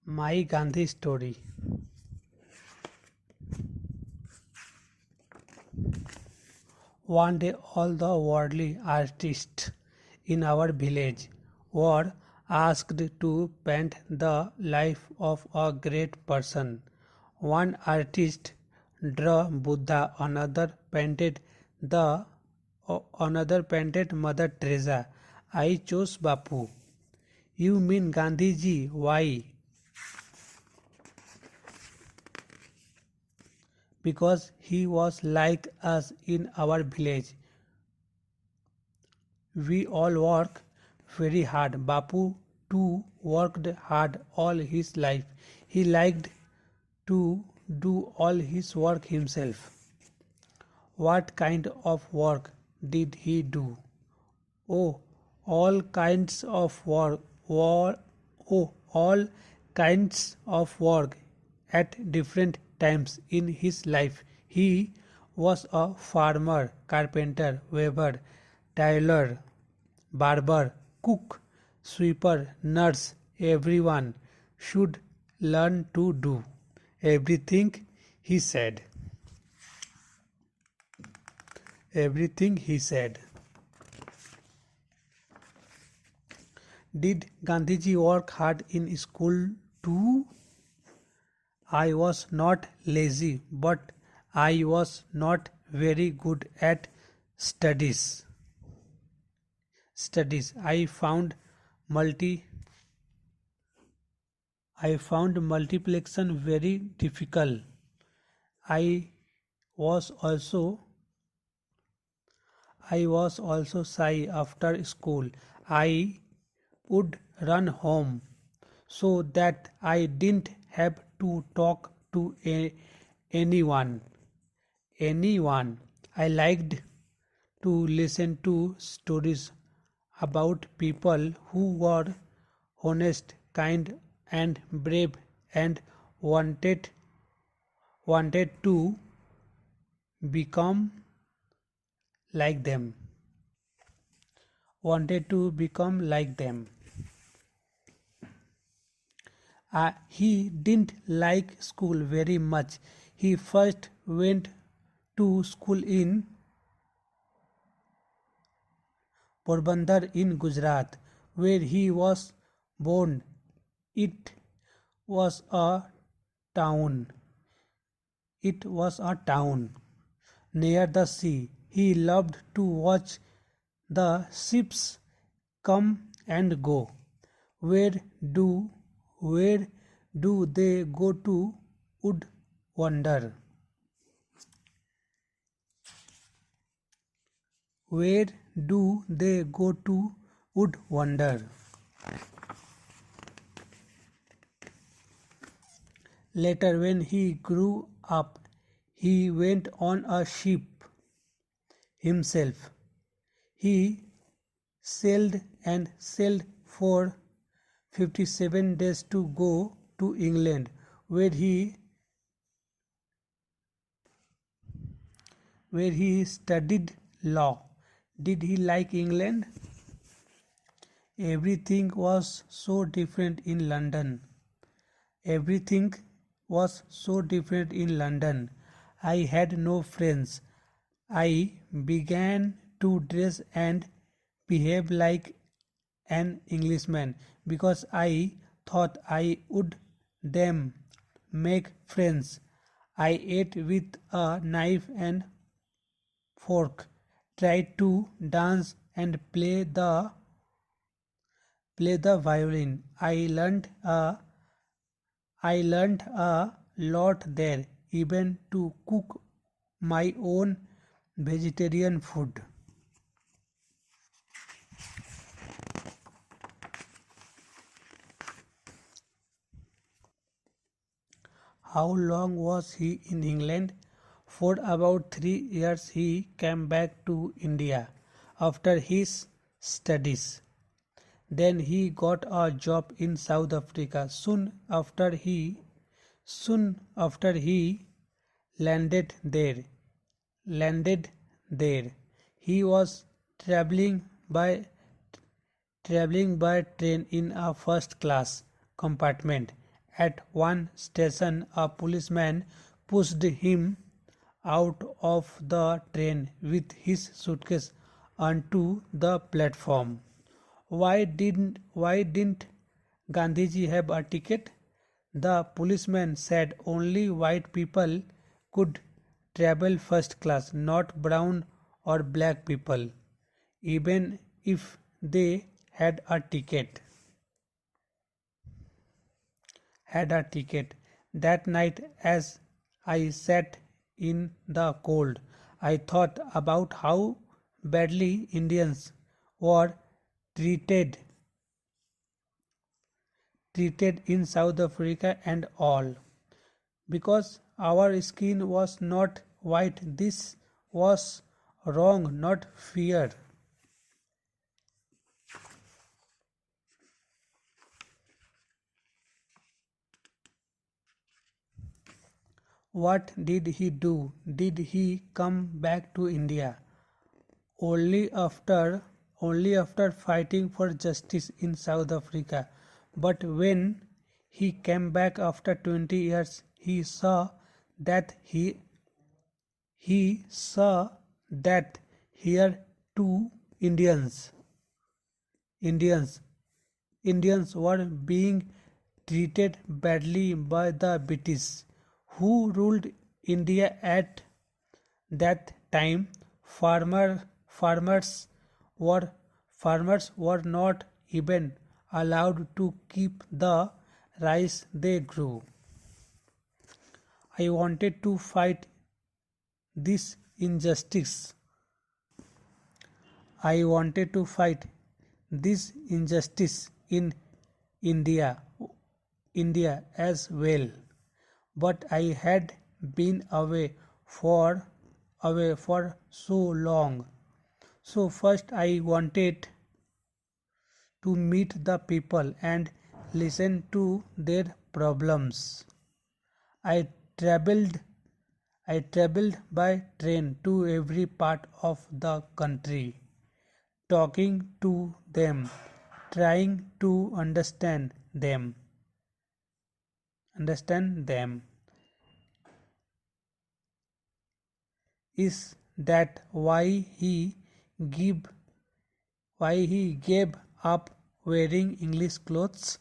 My Gandhi story. One day, all the worldly artists in our village were asked to paint the life of a great person. One artist drew Buddha, the another painted Mother Teresa. I chose Bapu. You mean Gandhiji? Why? Because he was like us in our village. We all work very hard. Bapu too worked hard all his life. He liked to do all his work himself. What kind of work did he do? Oh, all kinds of work. All kinds of work at different times in his life. He was a farmer, carpenter, weaver, tailor, barber, cook, sweeper, nurse. Everyone should learn to do everything, he said. Everything, he said. Did Gandhiji work hard in school too? I was not lazy, but I was not very good at studies. I found multiplication very difficult. I was also shy after school. I would run home so that I didn't have to talk to anyone. I liked to listen to stories about people who were honest, kind, and brave and wanted to become like them. He didn't like school very much. He first went to school in Porbandar in Gujarat, where he was born. It was a town. Near the sea. He loved to watch the ships come and go. Where do they go to? Would wonder. Where do they go to? Would wonder. Later, when he grew up, he went on a ship himself. He sailed for 57 days to go to England, where he studied law. Did he like England? Everything was so different in London. I had no friends. I began to dress and behave like an Englishman because I thought I would them make friends. I ate with a knife and fork, tried to dance and play the violin. I learned a lot there, even to cook my own vegetarian food. How long was he in England? For about 3 years he came back to India after his studies. Then he got a job in South Africa. Soon after he landed there. He was traveling by train in a first class compartment At one station, a policeman pushed him out of the train with his suitcase onto the platform. Why didn't Gandhiji have a ticket? The policeman said only white people could travel first class, not brown or black people, even if they had a ticket. That night, as I sat in the cold, I thought about how badly Indians were treated treated in South Africa and all. Because our skin was not white, this was wrong, not fear. What did he do? Did he come back to India? Only after only after fighting for justice in South Africa. But when he came back after 20 years, that he he saw that here too Indians Indians were being treated badly by the British, who ruled India at that time. Farmers were farmers were not even allowed to keep the rice they grew. I wanted to fight this injustice. I wanted to fight this injustice in India, India as well. But I had been away for so long. So first I wanted to meet the people and listen to their problems. I traveled I traveled by train to every part of the country, talking to them, trying to understand them. Is that give why he gave up wearing English clothes?